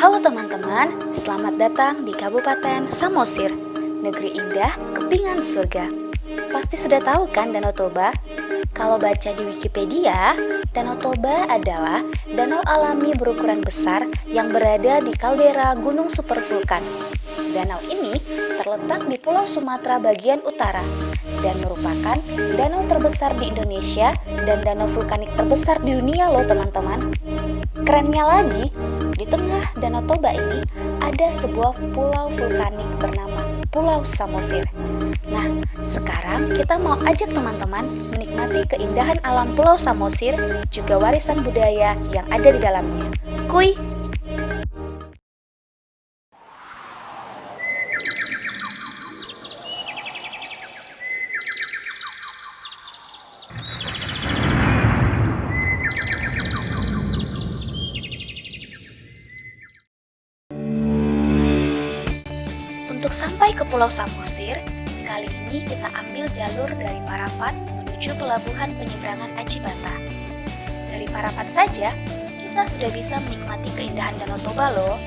Halo teman-teman, selamat datang di Kabupaten Samosir, negeri indah kepingan surga. Pasti sudah tahu kan Danau Toba? Kalau baca di Wikipedia, Danau Toba adalah danau alami berukuran besar yang berada di kaldera gunung supervulkan. Danau ini terletak di Pulau Sumatera bagian utara dan merupakan danau terbesar di Indonesia dan danau vulkanik terbesar di dunia loh teman-teman. Kerennya lagi, di tengah Danau Toba ini ada sebuah pulau vulkanik bernama Pulau Samosir. Nah, sekarang kita mau ajak teman-teman menikmati keindahan alam Pulau Samosir juga warisan budaya yang ada di dalamnya. Kuy! Untuk sampai ke Pulau Samosir, kali ini kita ambil jalur dari Parapat menuju pelabuhan penyeberangan Aji Bata. Dari Parapat saja, kita sudah bisa menikmati keindahan Danau Toba loh.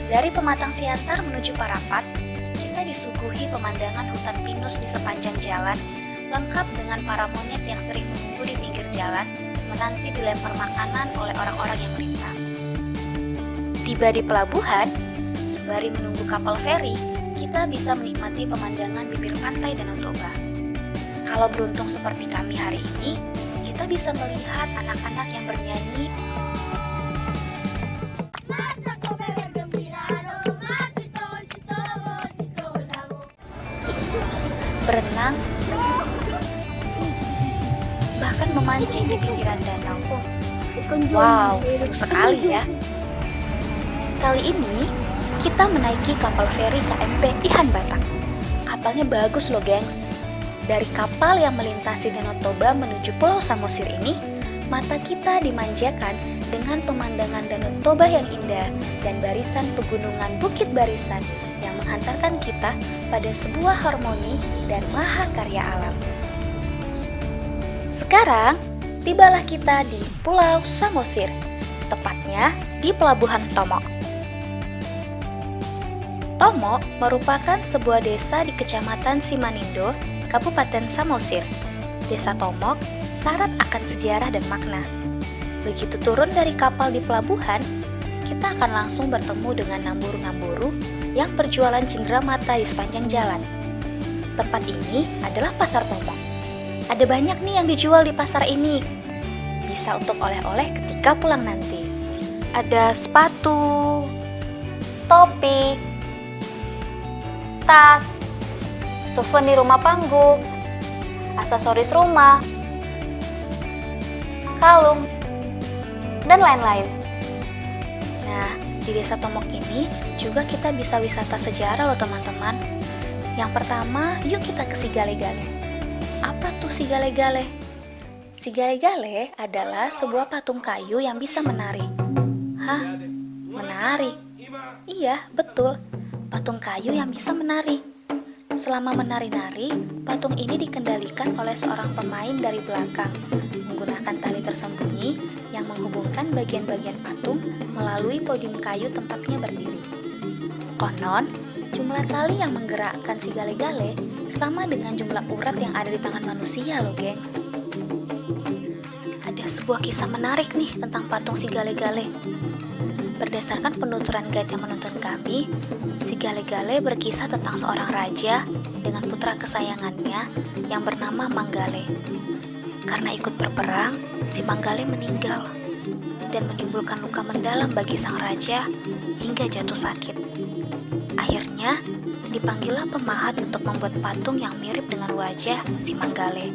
Dari Pematang Siantar menuju Parapat, kita disuguhi pemandangan hutan pinus di sepanjang jalan, lengkap dengan para monyet yang sering menunggu di pinggir jalan, menanti dilempar makanan oleh orang-orang yang melintas. Tiba di pelabuhan, sembari menunggu kapal feri, kita bisa menikmati pemandangan bibir pantai Danau Toba. Kalau beruntung seperti kami hari ini, kita bisa melihat anak-anak yang bernyanyi, berenang, bahkan memancing di pinggiran danau. Wow, seru sekali ya! Kali ini, kita menaiki kapal feri KMP Ihan Batak. Kapalnya bagus loh gengs. Dari kapal yang melintasi Danau Toba menuju Pulau Samosir ini, mata kita dimanjakan dengan pemandangan Danau Toba yang indah dan barisan pegunungan Bukit Barisan yang menghantarkan kita pada sebuah harmoni dan mahakarya alam. Sekarang, tibalah kita di Pulau Samosir, tepatnya di Pelabuhan Tomok. Tomok merupakan sebuah desa di Kecamatan Simanindo, Kabupaten Samosir. Desa Tomok syarat akan sejarah dan makna. Begitu turun dari kapal di pelabuhan, kita akan langsung bertemu dengan namburu-namburu yang berjualan cenderamata di sepanjang jalan. Tempat ini adalah Pasar Tomok. Ada banyak nih yang dijual di pasar ini. Bisa untuk oleh-oleh ketika pulang nanti. Ada sepatu, topi, tas, souvenir rumah panggung, aksesoris rumah, kalung, dan lain-lain. Nah, di Desa Tomok ini juga kita bisa wisata sejarah loh teman-teman. Yang pertama, yuk kita ke Sigale-Gale. Apa tuh Sigale-Gale? Sigale-Gale adalah sebuah patung kayu yang bisa menari. Hah? Menari? Iya, betul. Patung kayu yang bisa menari. Selama menari-nari, patung ini dikendalikan oleh seorang pemain dari belakang, menggunakan tali tersembunyi yang menghubungkan bagian-bagian patung melalui podium kayu tempatnya berdiri. Konon, jumlah tali yang menggerakkan si gale-gale sama dengan jumlah urat yang ada di tangan manusia loh gengs. Ada sebuah kisah menarik nih tentang patung si gale-gale. Berdasarkan penuturan guide yang menuntun kami, si Gale-Gale berkisah tentang seorang raja dengan putra kesayangannya yang bernama Manggale. Karena ikut berperang, si Manggale meninggal dan menimbulkan luka mendalam bagi sang raja hingga jatuh sakit. Akhirnya, dipanggillah pemahat untuk membuat patung yang mirip dengan wajah si Manggale.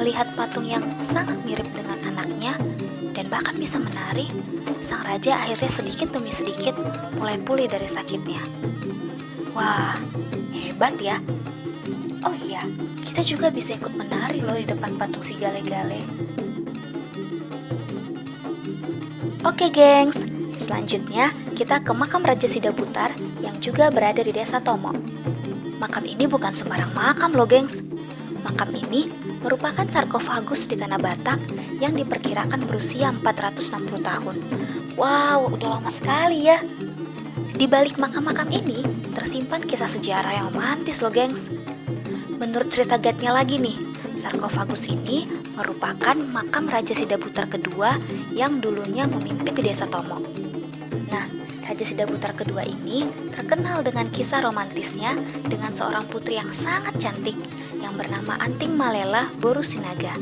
Melihat patung yang sangat mirip dengan anaknya dan bahkan bisa menari, sang raja akhirnya sedikit demi sedikit mulai pulih dari sakitnya. Wah, hebat ya. Oh iya, kita juga bisa ikut menari loh di depan patung si Gale-Gale. Oke gengs, selanjutnya kita ke makam Raja Sidabutar yang juga berada di Desa Tomok. Makam ini bukan sembarang makam loh gengs. Makam ini merupakan sarkofagus di tanah Batak yang diperkirakan berusia 460 tahun. Wow, udah lama sekali ya. Di balik makam-makam ini tersimpan kisah sejarah yang romantis loh, gengs. Menurut cerita guide-nya lagi nih, sarkofagus ini merupakan makam Raja Sidabutar kedua yang dulunya memimpin di Desa Tomo. Nah, Raja Sidabutar kedua ini terkenal dengan kisah romantisnya dengan seorang putri yang sangat cantik yang bernama Anting Malela Borusinaga.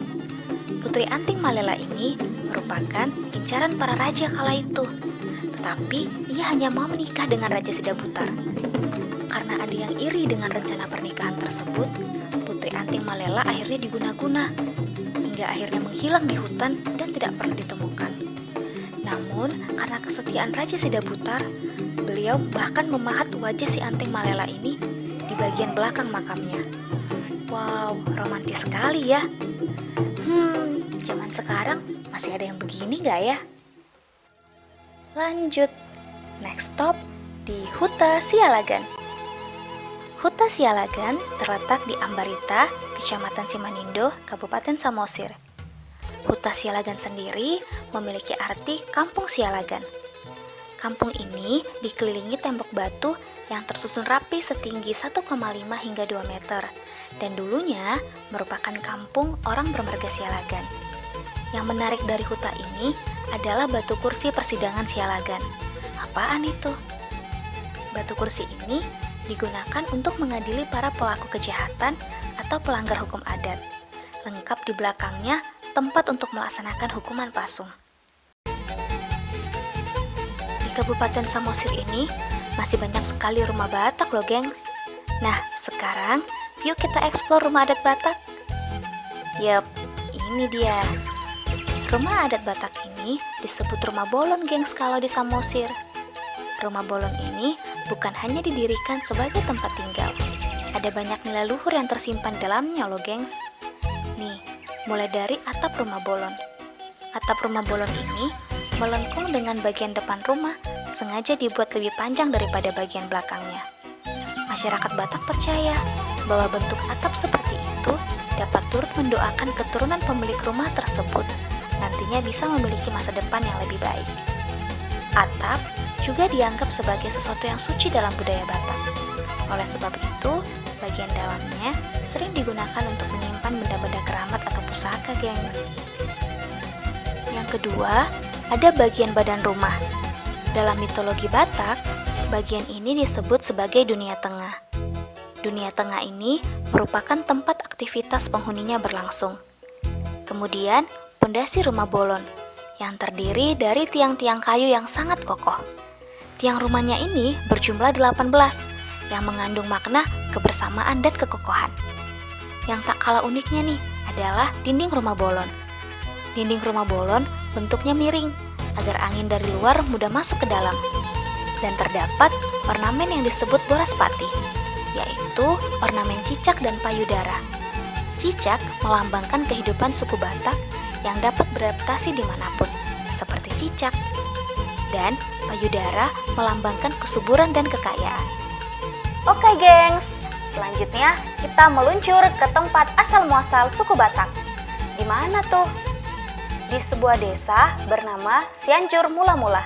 Putri Anting Malela ini merupakan incaran para raja kala itu. Tetapi ia hanya mau menikah dengan Raja Sidabutar. Karena ada yang iri dengan rencana pernikahan tersebut, Putri Anting Malela akhirnya diguna-guna hingga akhirnya menghilang di hutan dan tidak pernah ditemukan. Namun, karena kesetiaan Raja Sidabutar, beliau bahkan memahat wajah si Anting Malela ini di bagian belakang makamnya. Wow, romantis sekali ya. Zaman sekarang masih ada yang begini gak ya? Lanjut, next stop di Huta Sialagan. Huta Sialagan terletak di Ambarita, Kecamatan Simanindo, Kabupaten Samosir. Huta Sialagan sendiri memiliki arti Kampung Sialagan. Kampung ini dikelilingi tembok batu yang tersusun rapi setinggi 1,5 hingga 2 meter dan dulunya merupakan kampung orang bermarga Sialagan. Yang menarik dari huta ini adalah batu kursi persidangan Sialagan. Apaan itu? Batu kursi ini digunakan untuk mengadili para pelaku kejahatan atau pelanggar hukum adat. Lengkap di belakangnya tempat untuk melaksanakan hukuman pasung. Di Kabupaten Samosir ini masih banyak sekali rumah Batak loh, gengs. Nah, sekarang yuk kita eksplor rumah adat Batak. Yap, ini dia. Rumah adat Batak ini disebut rumah bolon, gengs, kalau di Samosir. Rumah bolon ini bukan hanya didirikan sebagai tempat tinggal. Ada banyak nilai luhur yang tersimpan dalamnya loh, gengs. Nih, mulai dari atap rumah bolon. Atap rumah bolon ini melengkung dengan bagian depan rumah sengaja dibuat lebih panjang daripada bagian belakangnya. Masyarakat Batak percaya bahwa bentuk atap seperti itu dapat turut mendoakan keturunan pemilik rumah tersebut nantinya bisa memiliki masa depan yang lebih baik. Atap juga dianggap sebagai sesuatu yang suci dalam budaya Batak. Oleh sebab itu, bagian dalamnya sering digunakan untuk menyimpan benda-benda keramat atau pusaka, gengs. Yang kedua, ada bagian badan rumah. Dalam mitologi Batak, bagian ini disebut sebagai dunia tengah. Dunia tengah ini merupakan tempat aktivitas penghuninya berlangsung. Kemudian, pondasi rumah bolon yang terdiri dari tiang-tiang kayu yang sangat kokoh. Tiang rumahnya ini berjumlah 18 yang mengandung makna kebersamaan dan kekokohan. Yang tak kalah uniknya nih adalah dinding rumah bolon. Dinding rumah bolon bentuknya miring agar angin dari luar mudah masuk ke dalam. Dan terdapat ornamen yang disebut boraspati, yaitu ornamen cicak dan payudara. Cicak melambangkan kehidupan suku Batak yang dapat beradaptasi dimanapun, seperti cicak. Dan payudara melambangkan kesuburan dan kekayaan. Oke, gengs, selanjutnya kita meluncur ke tempat asal-muasal suku Batak. Di mana tuh? Di sebuah desa bernama Cianjur Mula-Mula.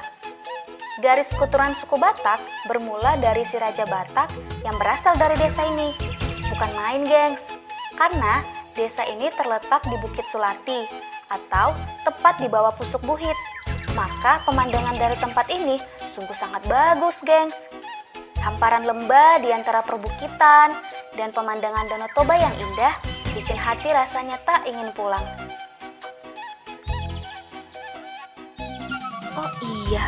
Garis keturunan suku Batak bermula dari si Raja Batak yang berasal dari desa ini. Bukan main, gengs, karena desa ini terletak di Bukit Sulati atau tepat di bawah Pusuk Buhit. Maka pemandangan dari tempat ini sungguh sangat bagus, gengs. Hamparan lembah di antara perbukitan dan pemandangan Danau Toba yang indah bikin hati rasanya tak ingin pulang. Oh iya,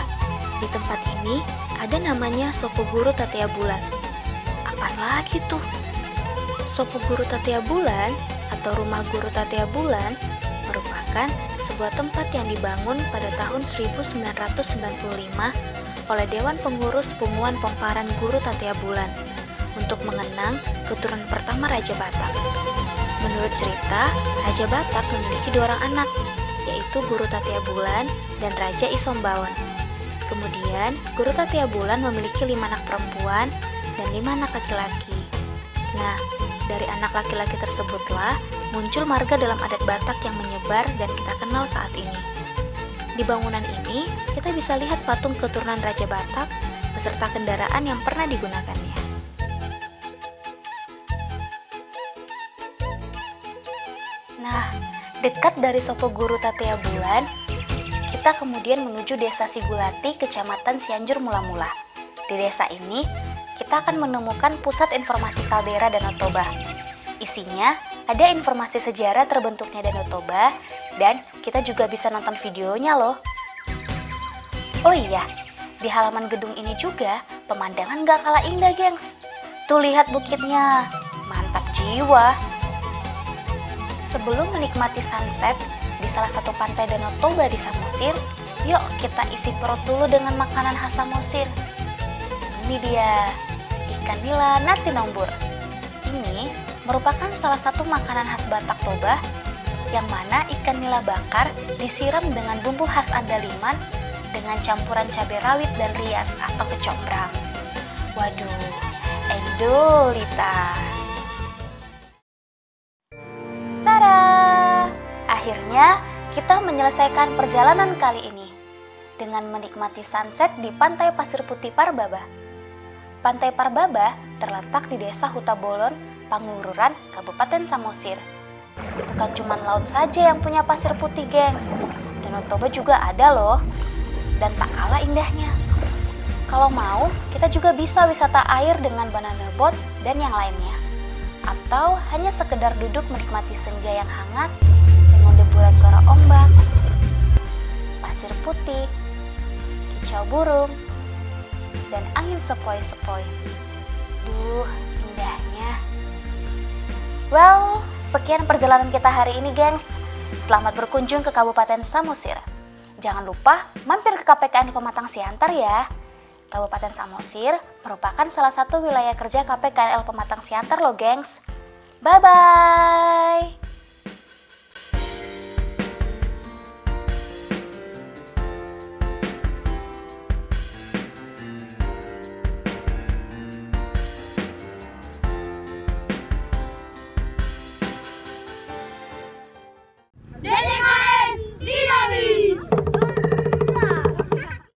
di tempat ini ada namanya Sopo Guru Tatea Bulan. Apaan lagi tuh? Sopo Guru Tatea Bulan atau Rumah Guru Tatea Bulan merupakan sebuah tempat yang dibangun pada tahun 1995 oleh Dewan Pengurus Punguan Pomparan Guru Tatea Bulan untuk mengenang keturunan pertama Raja Batak. Menurut cerita, Raja Batak memiliki 2 orang anak, yaitu Guru Tatea Bulan dan Raja Isombaon. Kemudian, Guru Tatea Bulan memiliki 5 anak perempuan dan 5 anak laki-laki. Nah, dari anak laki-laki tersebutlah muncul marga dalam adat Batak yang menyebar dan kita kenal saat ini. Di bangunan ini, kita bisa lihat patung keturunan Raja Batak beserta kendaraan yang pernah digunakannya. Nah, dekat dari Sopo Guru Tatea Bulan, kita kemudian menuju Desa Sigulati, Kecamatan Cianjur Mula-Mula. Di desa ini, kita akan menemukan pusat informasi kaldera Danau Toba. Isinya ada informasi sejarah terbentuknya Danau Toba, dan kita juga bisa nonton videonya loh. Oh iya, di halaman gedung ini juga pemandangan gak kalah indah, gengs. Tuh lihat bukitnya, mantap jiwa. Sebelum menikmati sunset di salah satu pantai Danau Toba di Samosir, yuk kita isi perut dulu dengan makanan khas Samosir. Ini dia, ikan nila nati nombur. Ini merupakan salah satu makanan khas Batak Toba, yang mana ikan nila bakar disiram dengan bumbu khas andaliman dengan campuran cabai rawit dan rias atau kecombrang. Waduh, endolita. Tada! Akhirnya kita menyelesaikan perjalanan kali ini dengan menikmati sunset di Pantai Pasir Putih Parbaba. Pantai Parbaba terletak di Desa Hutabolon, Pangururan, Kabupaten Samosir. Bukan cuma laut saja yang punya pasir putih, gengs. Danau Toba juga ada loh, dan tak kalah indahnya. Kalau mau, kita juga bisa wisata air dengan banana boat dan yang lainnya. Atau hanya sekedar duduk menikmati senja yang hangat dengan deburan suara ombak, pasir putih, kicau burung, dan angin sepoi-sepoi. Duh, indahnya. Well, sekian perjalanan kita hari ini, gengs. Selamat berkunjung ke Kabupaten Samosir. Jangan lupa mampir ke KPKN Pematang Siantar ya. Kabupaten Samosir merupakan salah satu wilayah kerja KPKNL Pematang Siantar loh, gengs. Bye-bye!